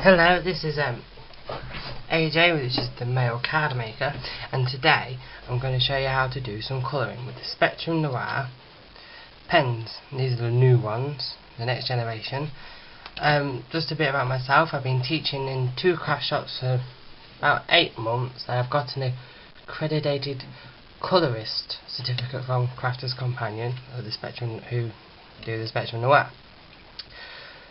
Hello, this is AJ, which is the male card maker, and today I'm going to show you how to do some colouring with the Spectrum Noir pens. These are the new ones, the next generation. Just a bit about myself. I've been teaching in 2 craft shops for about 8 months, and I've got an accredited colourist certificate from Crafters Companion, or the Spectrum, who do the Spectrum Noir.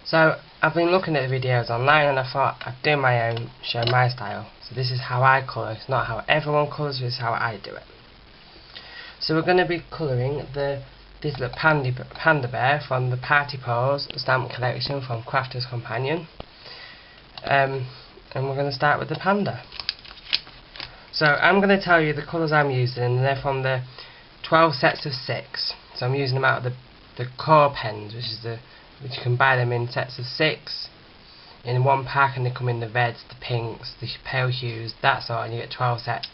So I've been looking at the videos online and I thought I'd do my own, show my style. So this is how I colour. It's not how everyone colours, it's how I do it. So we're going to be colouring this little panda bear from the Paws stamp collection from Crafters Companion. And we're going to start with the panda. So I'm going to tell you the colours I'm using, and they're from the 12 sets of 6. So I'm using them out of the core pens, which you can buy them in sets of 6 in one pack, and they come in the reds, the pinks, the pale hues, that sort, and you get 12 sets.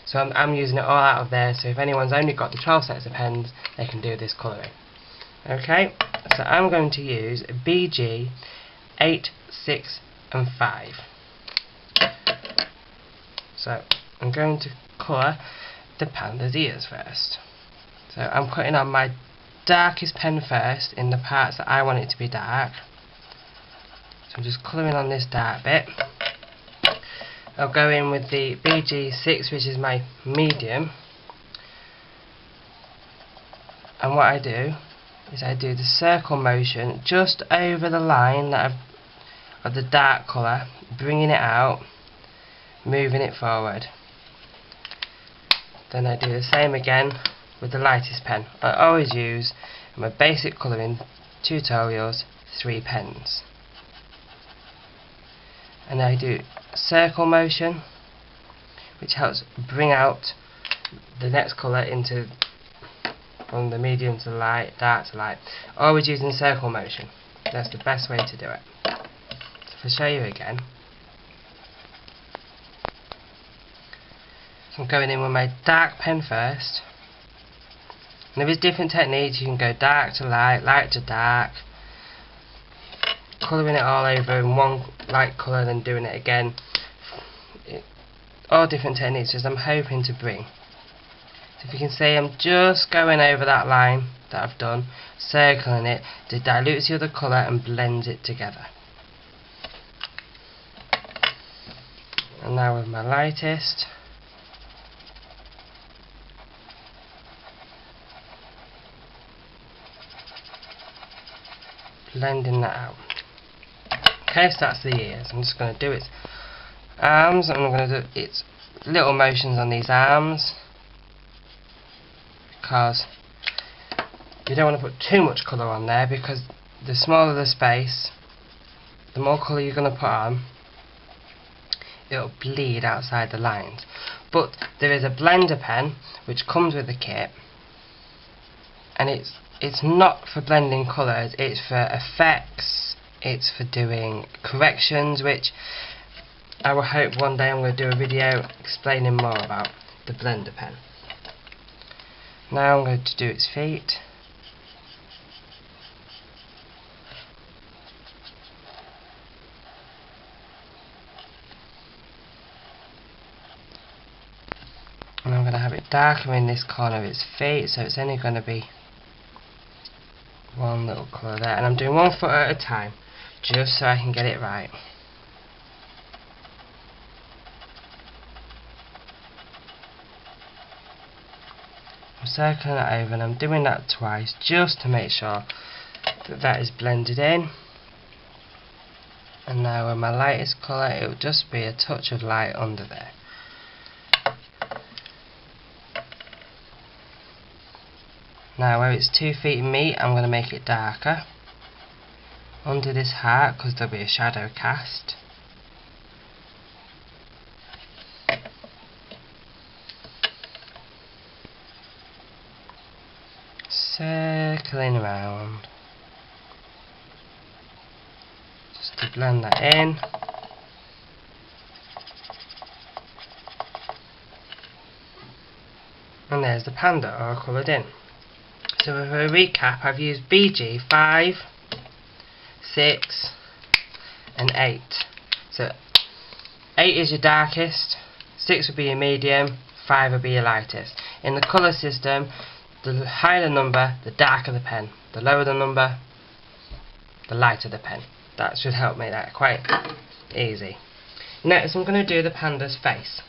So I'm using it all out of there, so if anyone's only got the 12 sets of pens, they can do this colouring. Okay, so I'm going to use BG 8, 6 and 5. So I'm going to colour the panda's ears first. So I'm putting on my darkest pen first in the parts that I want it to be dark. So I'm just colouring on this dark bit. I'll go in with the BG6, which is my medium, and what I do is I do the circle motion just over the line that of the dark colour, bringing it out, moving it forward. Then I do the same again with the lightest pen. I always use, in my basic colouring tutorials, 3 pens. And I do circle motion, which helps bring out the next colour into, from the medium to light, dark to light. Always using circle motion. That's the best way to do it. So if I show you again. So I'm going in with my dark pen first. And there is different techniques. You can go dark to light, light to dark, colouring it all over in one light colour, then doing it again. All different techniques, as I'm hoping to bring. So if you can see, I'm just going over that line that I've done, circling it, to dilute the other colour and blends it together. And now with my lightest, blending that out. Okay, so that's the ears. I'm just going to do its arms, and I'm going to do its little motions on these arms, because you don't want to put too much colour on there, because the smaller the space, the more colour you're going to put on, it'll bleed outside the lines. But there is a blender pen which comes with the kit, and it's not for blending colours, it's for effects, it's for doing corrections, which I will hope one day I'm going to do a video explaining more about the blender pen. Now I'm going to do its feet. And I'm going to have it darker in this corner of its feet, so it's only going to be one little colour there, and I'm doing 1 foot at a time just so I can get it right. I'm circling it over, and I'm doing that twice just to make sure that that is blended in. And now with my lightest colour, it will just be a touch of light under there. Now where it's 2 feet meet, I'm going to make it darker under this heart, because there'll be a shadow cast. Circling around just to blend that in. And there's the panda all coloured in. So for a recap, I've used BG 5, 6 and 8. So 8 is your darkest, 6 would be your medium, 5 would be your lightest. In the colour system, the higher the number, the darker the pen. The lower the number, the lighter the pen. That should help make that quite easy. Next I'm going to do the panda's face.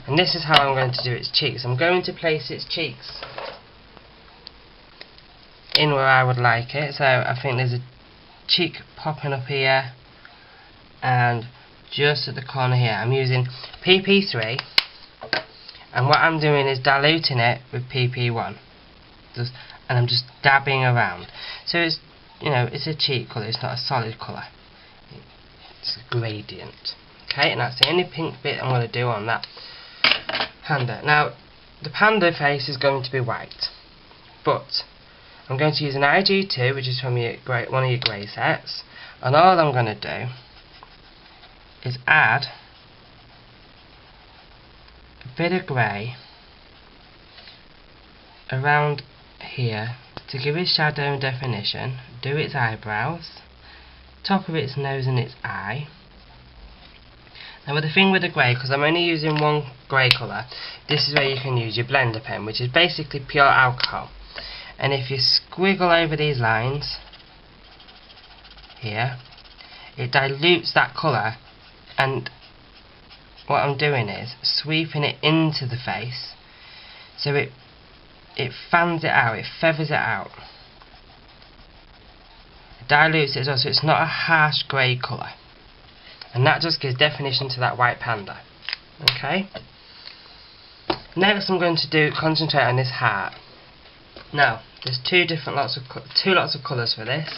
And this is how I'm going to do its cheeks. I'm going to place its cheeks in where I would like it. So I think there's a cheek popping up here, and just at the corner here I'm using PP3, and what I'm doing is diluting it with PP1, and I'm just dabbing around. So it's, you know, it's a cheek colour, it's not a solid colour, it's a gradient. Okay, and that's the only pink bit I'm going to do on that panda. Now the panda face is going to be white, but I'm going to use an IG2, which is from one of your grey sets, and all I'm going to do is add a bit of grey around here to give it shadow and definition, do its eyebrows, top of its nose and its eye. Now with the thing with the grey, because I'm only using one grey colour, this is where you can use your blender pen, which is basically pure alcohol. And if you squiggle over these lines here, it dilutes that colour, and what I'm doing is sweeping it into the face, so it fans it out, it feathers it out, it dilutes it as well, so it's not a harsh grey colour, and that just gives definition to that white panda. Okay. Next I'm going to concentrate on this heart. Now there's two lots of colours for this.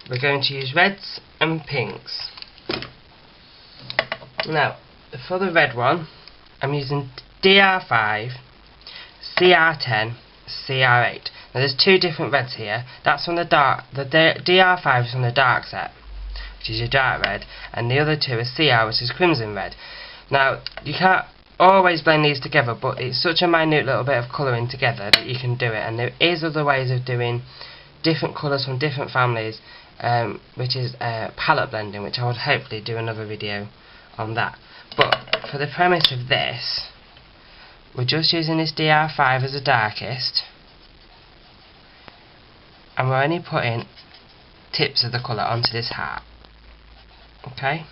We're going to use reds and pinks. Now for the red one I'm using DR5, CR10, CR8. Now there's two different reds here. That's from the dark. The DR5 is from the dark set, which is your dark red, and the other two are CR, which is crimson red. Now you can't always blend these together, but it's such a minute little bit of colouring together that you can do it, and there is other ways of doing different colours from different families, which is palette blending, which I would hopefully do another video on that. But for the premise of this, we're just using this DR5 as the darkest, and we're only putting tips of the colour onto this heart. Okay?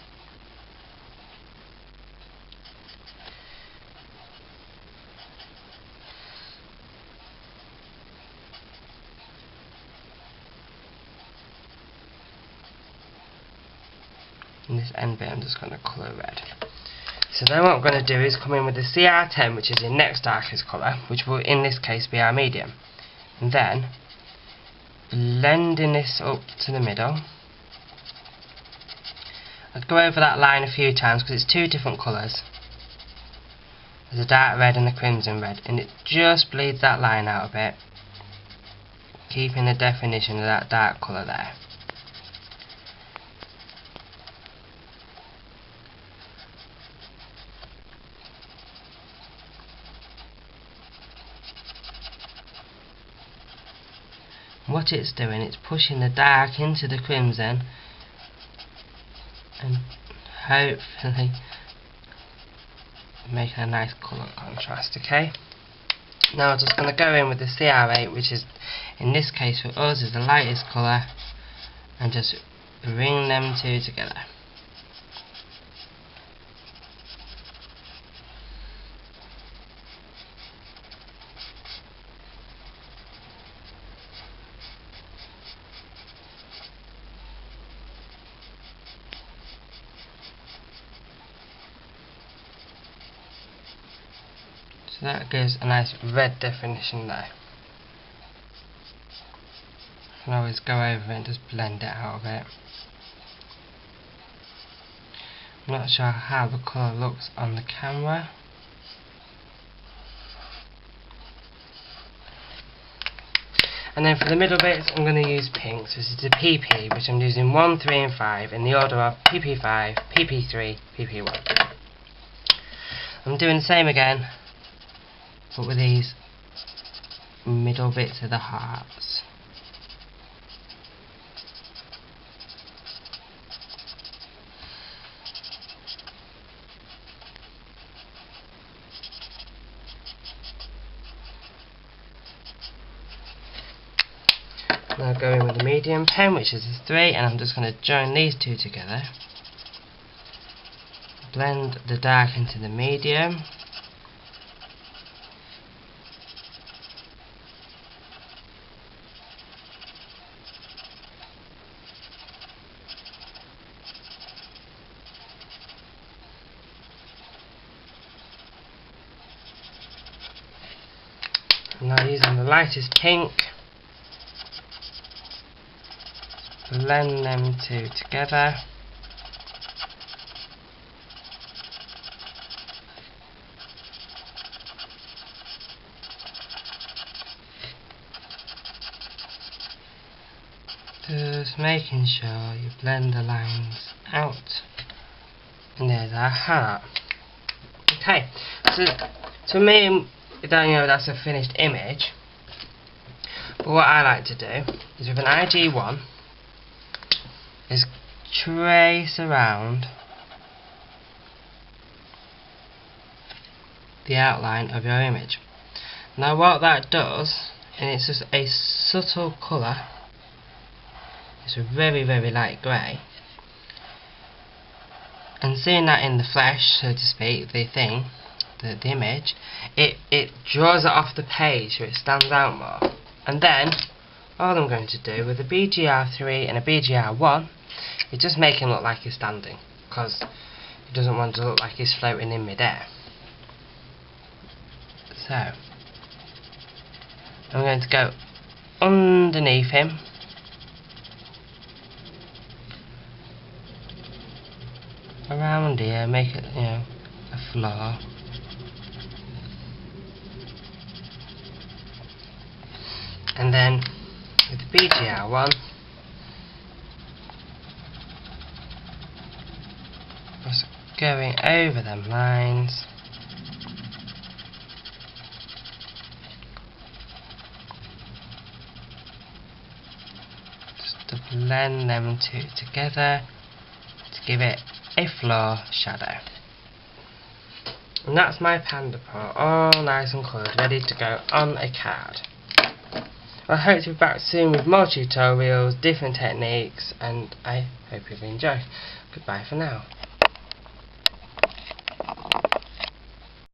And this end bit I'm just going to colour red. So then what I'm going to do is come in with the CR10, which is your next darkest colour, which will in this case be our medium, and then blending this up to the middle. I'd go over that line a few times because it's two different colours. There's a dark red and a crimson red, and it just bleeds that line out a bit, keeping the definition of that dark colour there. What it's doing, it's pushing the dark into the crimson and hopefully making a nice colour contrast. Okay, now I'm just going to go in with the CR8, which is in this case for us is the lightest colour, and just bring them two together. So that gives a nice red definition there. I can always go over it and just blend it out a bit. I'm not sure how the colour looks on the camera. And then for the middle bits I'm going to use pinks. This is the PP, which I'm using 1, 3 and 5 in the order of PP5, PP3, PP1. I'm doing the same again, but with these middle bits of the hearts. Now go in with the medium pen, which is a 3, and I'm just going to join these two together. Blend the dark into the medium. Now using the lightest pink, blend them two together. Just making sure you blend the lines out. And there's our heart. Okay, so to me, that's a finished image. But what I like to do is with an IG1 is trace around the outline of your image. Now what that does, and it's just a subtle colour, it's a very light grey, and seeing that in the flesh, so to speak, the image, it draws it off the page so it stands out more. And then all I'm going to do with a BGR3 and a BGR1 is just make him look like he's standing, because he doesn't want to look like he's floating in midair. So I'm going to go underneath him, around here, make it, a floor. And then with the BGR1, just going over them lines. Just to blend them two together to give it a floor shadow. And that's my panda paw, all nice and coloured, ready to go on a card. I hope to be back soon with more tutorials, different techniques, and I hope you've enjoyed. Goodbye for now.